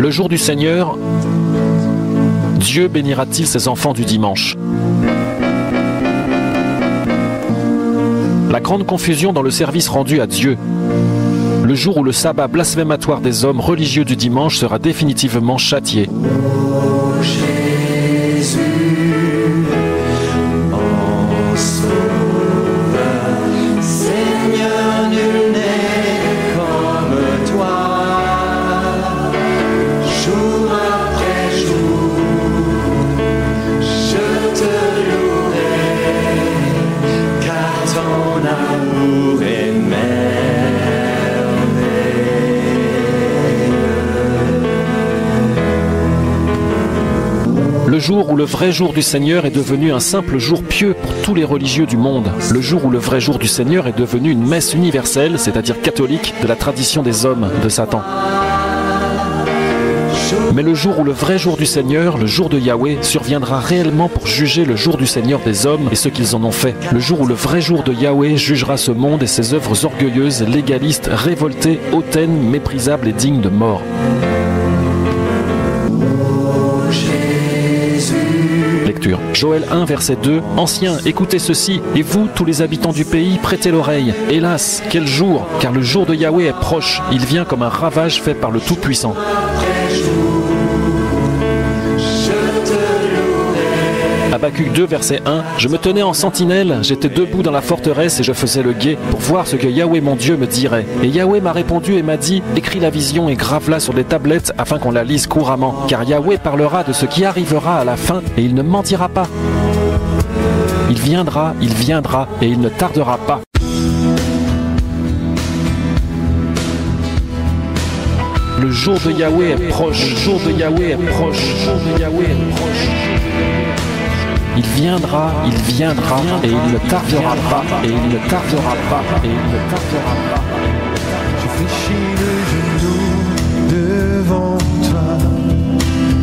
Le jour du Seigneur, Dieu bénira-t-il ses enfants du dimanche? La grande confusion dans le service rendu à Dieu. Le jour où le sabbat blasphématoire des hommes religieux du dimanche sera définitivement châtié. Oh Jésus, mon sauveur, Seigneur, nul n'est comme toi. Jour après jour, je te louerai, car ton amour est Le jour où le vrai jour du Seigneur est devenu un simple jour pieux pour tous les religieux du monde. Le jour où le vrai jour du Seigneur est devenu une messe universelle, c'est-à-dire catholique, de la tradition des hommes, de Satan. Mais le jour où le vrai jour du Seigneur, le jour de Yahweh, surviendra réellement pour juger le jour du Seigneur des hommes et ce qu'ils en ont fait. Le jour où le vrai jour de Yahweh jugera ce monde et ses œuvres orgueilleuses, légalistes, révoltées, hautaines, méprisables et dignes de mort. Lecture. Joël 1, verset 2. Anciens, écoutez ceci, et vous, tous les habitants du pays, prêtez l'oreille. Hélas, quel jour, car le jour de Yahweh est proche. Il vient comme un ravage fait par le Tout-Puissant. Habacuc 2, verset 1. Je me tenais en sentinelle, j'étais debout dans la forteresse et je faisais le guet pour voir ce que Yahweh mon Dieu me dirait. Et Yahweh m'a répondu et m'a dit, écris la vision et grave-la sur des tablettes afin qu'on la lise couramment. Car Yahweh parlera de ce qui arrivera à la fin et il ne mentira pas. Il viendra et il ne tardera pas. Le jour de Yahweh est proche, le jour de Yahweh est proche, le jour de Yahweh est proche. Il viendra et il ne tardera pas, et il ne tardera pas, et il ne tardera pas. Je fléchis le genou devant toi,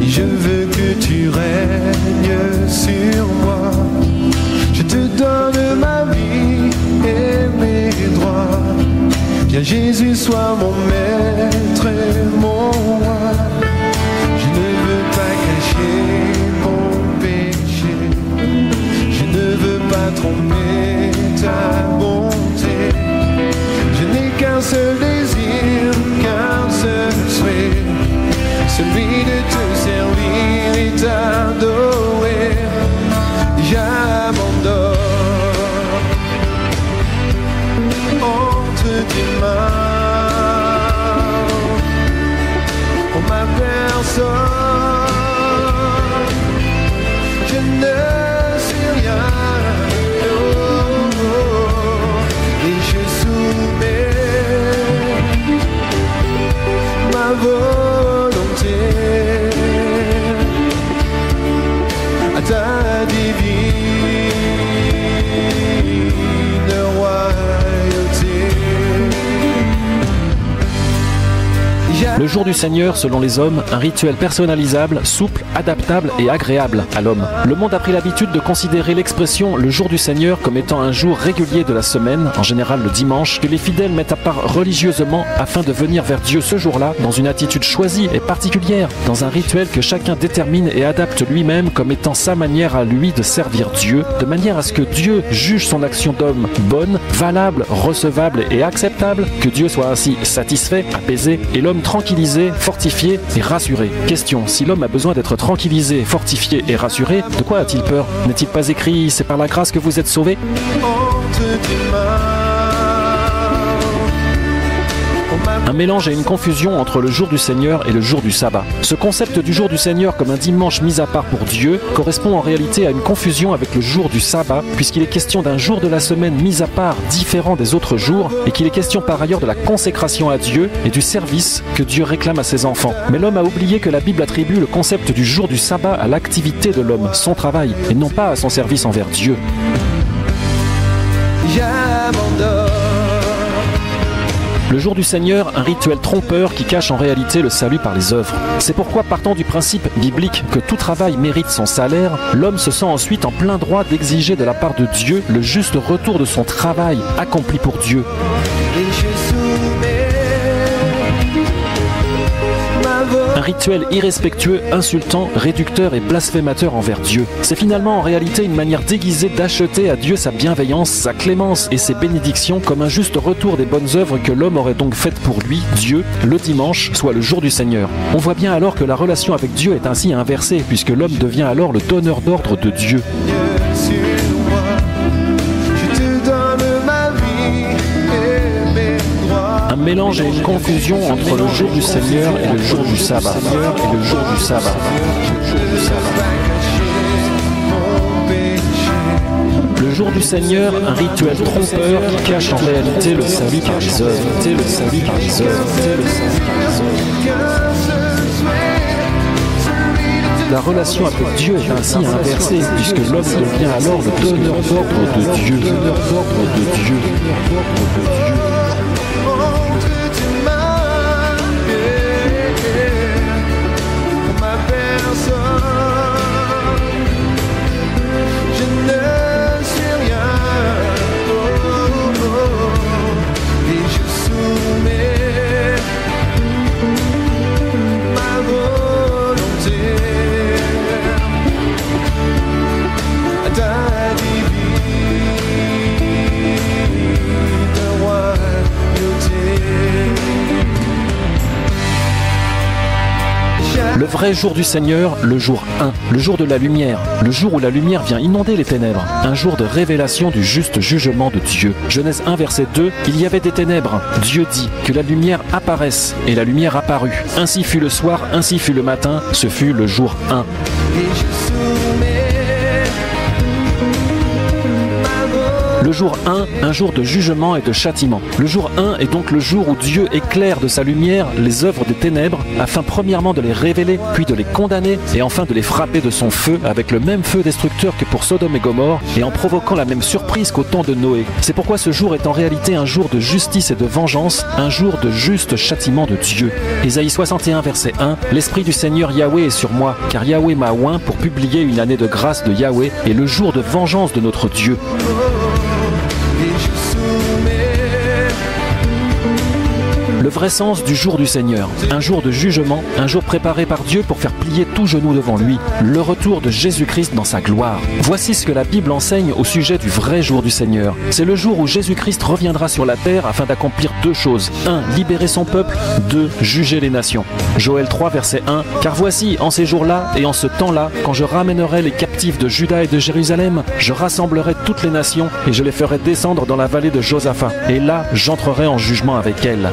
et je veux que tu règnes sur moi. Je te donne ma vie et mes droits. Viens Jésus, sois mon maître et mon roi. Je ne veux pas cacher mon péché, je ne veux pas tromper ta bonté. Je n'ai qu'un seul désir, qu'un seul souhait, celui de te servir et t'adorer. J'abandonne entre tes mains, pour ma personne. Je ne sais rien, oh, oh, et je soumets ma volonté à ta divine royauté. Le jour du Seigneur, selon les hommes, un rituel personnalisable, souple, adaptable et agréable à l'homme. Le monde a pris l'habitude de considérer l'expression « le jour du Seigneur » comme étant un jour régulier de la semaine, en général le dimanche, que les fidèles mettent à part religieusement afin de venir vers Dieu ce jour-là dans une attitude choisie et particulière, dans un rituel que chacun détermine et adapte lui-même comme étant sa manière à lui de servir Dieu, de manière à ce que Dieu juge son action d'homme bonne, valable, recevable et acceptable, que Dieu soit ainsi satisfait, apaisé et l'homme tranquillisé, fortifié et rassuré. Question, si l'homme a besoin d'être tranquillisé, fortifié et rassuré, de quoi a-t-il peur? N'est-il pas écrit « c'est par la grâce que vous êtes sauvés » ? Un mélange et une confusion entre le jour du Seigneur et le jour du sabbat. Ce concept du jour du Seigneur comme un dimanche mis à part pour Dieu correspond en réalité à une confusion avec le jour du sabbat, puisqu'il est question d'un jour de la semaine mis à part, différent des autres jours, et qu'il est question par ailleurs de la consécration à Dieu et du service que Dieu réclame à ses enfants. Mais l'homme a oublié que la Bible attribue le concept du jour du sabbat à l'activité de l'homme, son travail, et non pas à son service envers Dieu. J'abandonne. Le jour du Seigneur, un rituel trompeur qui cache en réalité le salut par les œuvres. C'est pourquoi, partant du principe biblique que tout travail mérite son salaire, l'homme se sent ensuite en plein droit d'exiger de la part de Dieu le juste retour de son travail accompli pour Dieu. Et je soumets ma volonté Un rituel irrespectueux, insultant, réducteur et blasphémateur envers Dieu. C'est finalement en réalité une manière déguisée d'acheter à Dieu sa bienveillance, sa clémence et ses bénédictions comme un juste retour des bonnes œuvres que l'homme aurait donc faites pour lui, Dieu, le dimanche, soit le jour du Seigneur. On voit bien alors que la relation avec Dieu est ainsi inversée, puisque l'homme devient alors le donneur d'ordre de Dieu. Un mélange et une confusion entre le jour du Seigneur et le jour du sabbat. Le jour du Seigneur, un rituel trompeur qui cache en réalité le salut par les œuvres. La relation avec Dieu est ainsi inversée, puisque l'homme devient alors le donneur d'ordre de Dieu. Le vrai jour du Seigneur, le jour 1, le jour de la lumière, le jour où la lumière vient inonder les ténèbres, un jour de révélation du juste jugement de Dieu. Genèse 1, verset 2, il y avait des ténèbres. Dieu dit que la lumière apparaisse, et la lumière apparut. Ainsi fut le soir, ainsi fut le matin, ce fut le jour 1. Le jour 1, un jour de jugement et de châtiment. Le jour 1 est donc le jour où Dieu éclaire de sa lumière les œuvres des ténèbres, afin premièrement de les révéler, puis de les condamner, et enfin de les frapper de son feu, avec le même feu destructeur que pour Sodome et Gomorrhe, et en provoquant la même surprise qu'au temps de Noé. C'est pourquoi ce jour est en réalité un jour de justice et de vengeance, un jour de juste châtiment de Dieu. Ésaïe 61, verset 1, « L'Esprit du Seigneur Yahweh est sur moi, car Yahweh m'a oint pour publier une année de grâce de Yahweh et le jour de vengeance de notre Dieu. » Le vrai sens du jour du Seigneur, un jour de jugement, un jour préparé par Dieu pour faire plier tout genou devant lui, le retour de Jésus-Christ dans sa gloire. Voici ce que la Bible enseigne au sujet du vrai jour du Seigneur. C'est le jour où Jésus-Christ reviendra sur la terre afin d'accomplir deux choses. 1. Libérer son peuple. 2. Juger les nations. Joël 3, verset 1. Car voici, en ces jours-là et en ce temps-là, quand je ramènerai les captifs de Juda et de Jérusalem, je rassemblerai toutes les nations et je les ferai descendre dans la vallée de Josaphat. Et là, j'entrerai en jugement avec elles.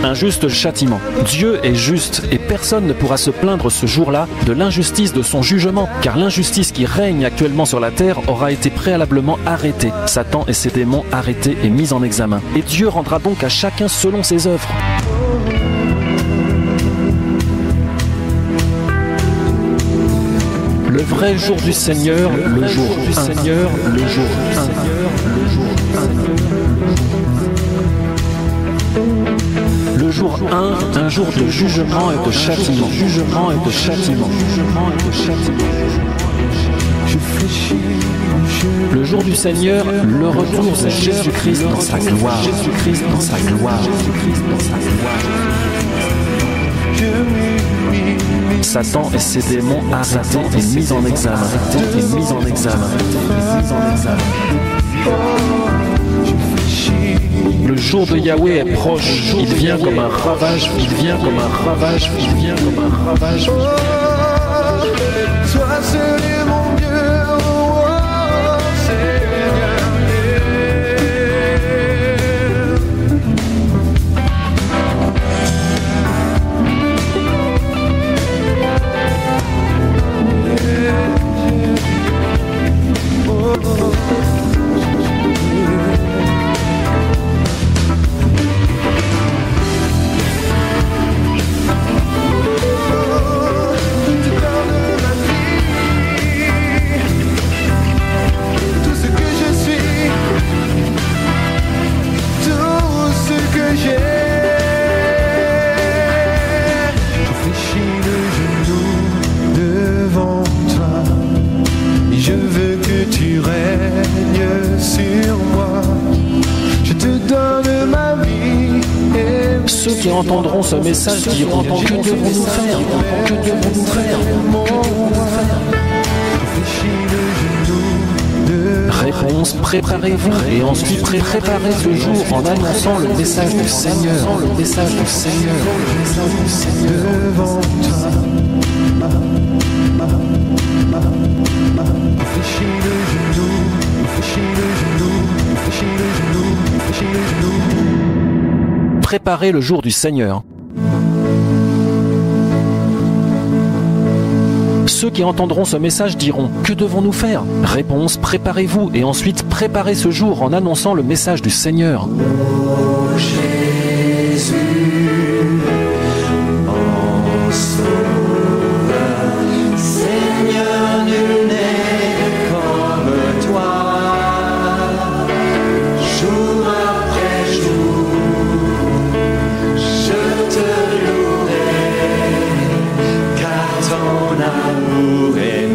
Un juste châtiment. Dieu est juste et personne ne pourra se plaindre ce jour-là de l'injustice de son jugement, car l'injustice qui règne actuellement sur la terre aura été préalablement arrêtée. Satan et ses démons arrêtés et mis en examen. Et Dieu rendra donc à chacun selon ses œuvres. Le vrai jour du Seigneur, le jour du Seigneur, le jour 1. Le jour 1, un jour de jugement et de châtiment. Le jour du Seigneur, le retour de Jésus-Christ dans sa gloire. Satan et ses démons arrêtés et mis en examen. Le jour de Yahweh est proche, il vient comme un ravage, Toi seul est mon Dieu, oh Seigneur. Tu donnes ma vie. qui entendront ce message diront: que devons-nous faire? Que devons-nous faire? Réponse: préparez-vous et ensuite préparez ce jour en annonçant le message du Seigneur. Le message du Seigneur. Devant toi, fléchis le genou, fléchis le genou, fléchis le genou, fléchis le genou. Préparez le jour du Seigneur. Ceux qui entendront ce message diront: que devons-nous faire? Réponse: préparez-vous et ensuite préparez ce jour en annonçant le message du Seigneur. Oh Jésus, mon sauveur, Seigneur, nul n'est comme toi. Jour après jour, je te louerai, car ton amour est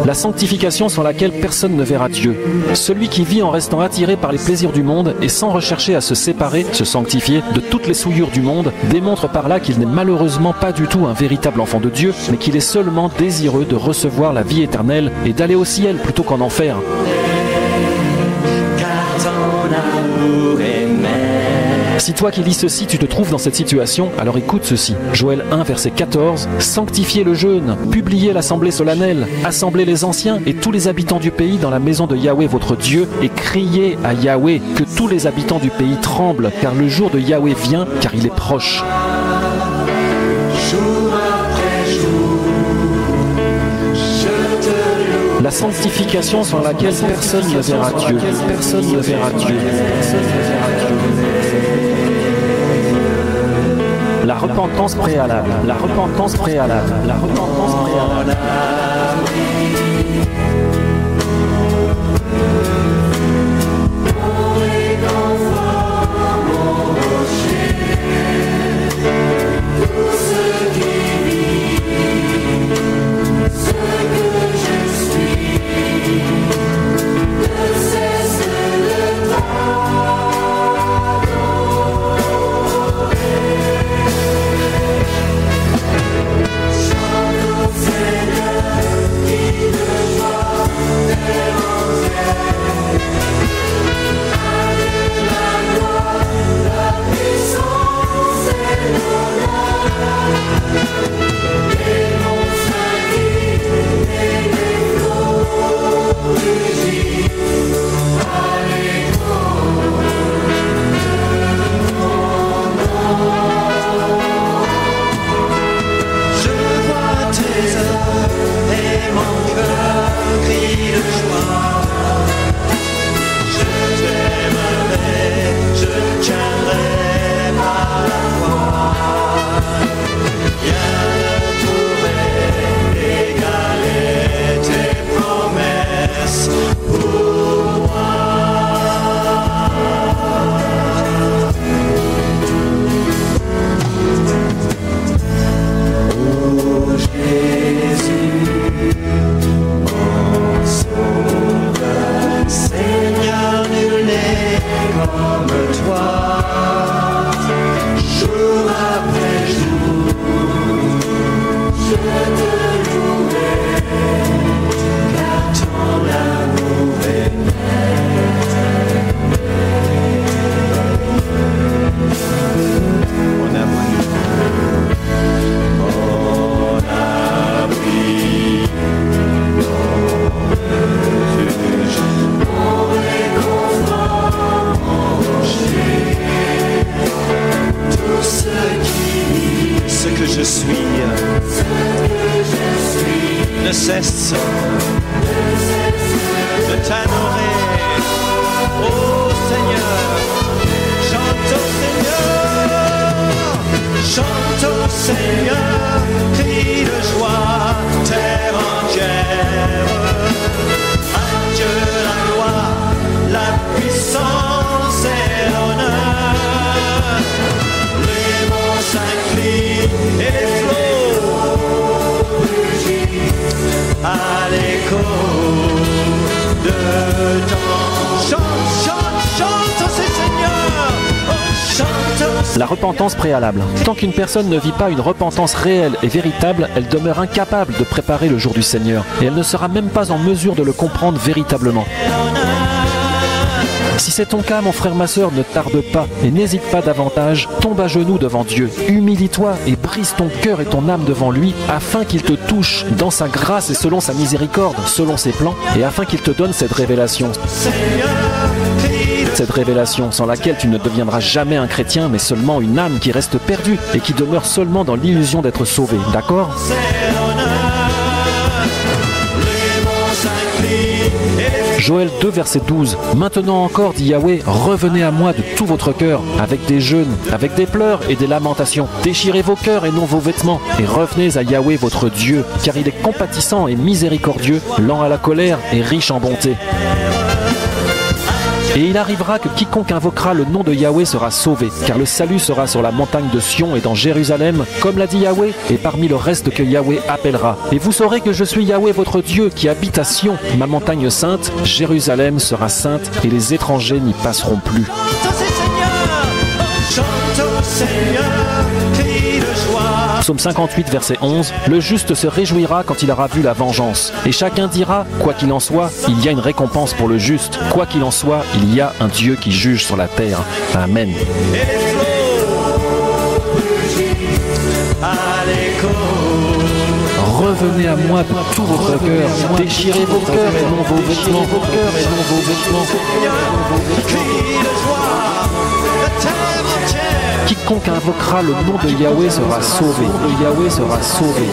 La sanctification sans laquelle personne ne verra Dieu. Celui qui vit en restant attiré par les plaisirs du monde et sans rechercher à se séparer, se sanctifier de toutes les souillures du monde, démontre par là qu'il n'est malheureusement pas du tout un véritable enfant de Dieu, mais qu'il est seulement désireux de recevoir la vie éternelle et d'aller au ciel plutôt qu'en enfer. car ton amour est Si toi qui lis ceci, tu te trouves dans cette situation, alors écoute ceci. Joël 1, verset 14. Sanctifiez le jeûne, publiez l'assemblée solennelle, assemblez les anciens et tous les habitants du pays dans la maison de Yahweh votre Dieu, et criez à Yahweh, que tous les habitants du pays tremblent, car le jour de Yahweh vient, car il est proche. jour après jour, je te loue. La sanctification sans laquelle personne ne verra Dieu. Personne ne verra Dieu. La repentance préalable. La repentance préalable. La repentance préalable. ne cesse de t'adorer. Oh Seigneur, chante au Seigneur, chante au Seigneur, crie de joie, terre entière. À Dieu la gloire, la puissance et l'honneur. Les monts s'inclinent et les flots à l'écho. Chante, chante, chante, oh Seigneur. Oh, chante, oh La repentance préalable. Tant qu'une personne ne vit pas une repentance réelle et véritable, elle demeure incapable de préparer le jour du Seigneur. Et elle ne sera même pas en mesure de le comprendre véritablement. Si c'est ton cas, mon frère, ma sœur, ne tarde pas et n'hésite pas davantage. Tombe à genoux devant Dieu. Humilie-toi et brise ton cœur et ton âme devant lui afin qu'il te touche dans sa grâce et selon sa miséricorde, selon ses plans, et afin qu'il te donne cette révélation. Cette révélation sans laquelle tu ne deviendras jamais un chrétien, mais seulement une âme qui reste perdue et qui demeure seulement dans l'illusion d'être sauvée. D'accord ? Joël 2, verset 12. Maintenant encore, dit Yahweh, revenez à moi de tout votre cœur, avec des jeûnes, avec des pleurs et des lamentations. Déchirez vos cœurs et non vos vêtements, et revenez à Yahweh votre Dieu, car il est compatissant et miséricordieux, lent à la colère et riche en bonté. Et il arrivera que quiconque invoquera le nom de Yahweh sera sauvé, car le salut sera sur la montagne de Sion et dans Jérusalem, comme l'a dit Yahweh, et parmi le reste que Yahweh appellera. Et vous saurez que je suis Yahweh votre Dieu, qui habite à Sion, ma montagne sainte. Jérusalem sera sainte, et les étrangers n'y passeront plus. Psaume 58, verset 11. Le juste se réjouira quand il aura vu la vengeance. Et chacun dira, quoi qu'il en soit, il y a une récompense pour le juste. Quoi qu'il en soit, il y a un Dieu qui juge sur la terre. Amen. Revenez à moi de tout votre cœur. Déchirez vos cœurs et non vos vêtements. Quiconque invoquera le nom de Yahweh sera sauvé. Yahweh sera sauvé.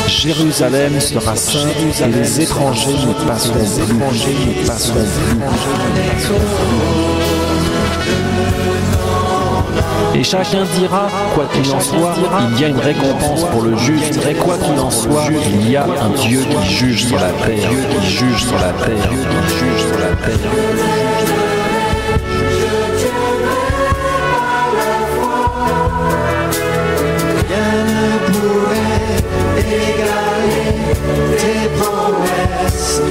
Jérusalem sera sainte et les étrangers ne passeront plus. Et chacun dira, quoi qu'il en soit, il y a une récompense pour le juste. Et quoi qu'il en soit, il y a un Dieu qui juge sur la terre. Rien ne pourrait égaler tes promesses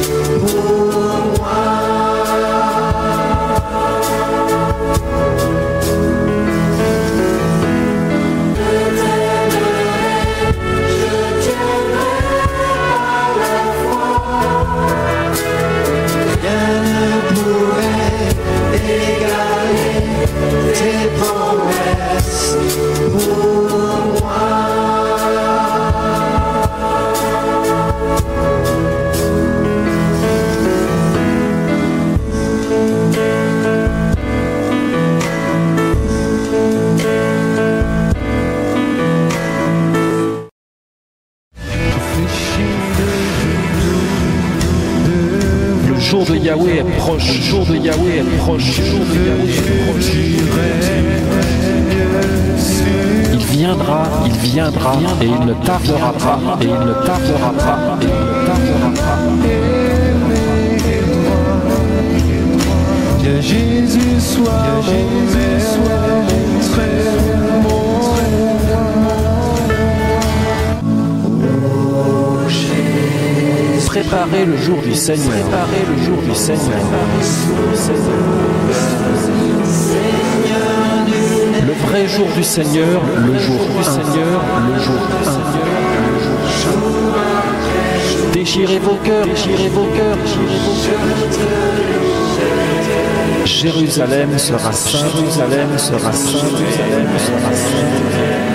pour moi. Le jour de Yahweh est proche. Le jour de Yahweh est proche. Le jour de Yahweh est proche. Il viendra, et il ne tardera pas, et il ne tardera pas, et il ne tardera pas. Que Jésus soit Préparez le jour du Seigneur. Préparez le jour du Seigneur. Le vrai jour du Seigneur, le jour du Seigneur, le jour déchirez vos cœurs, Jérusalem sera sainte, Jérusalem sera sainte, Jérusalem sera sainte.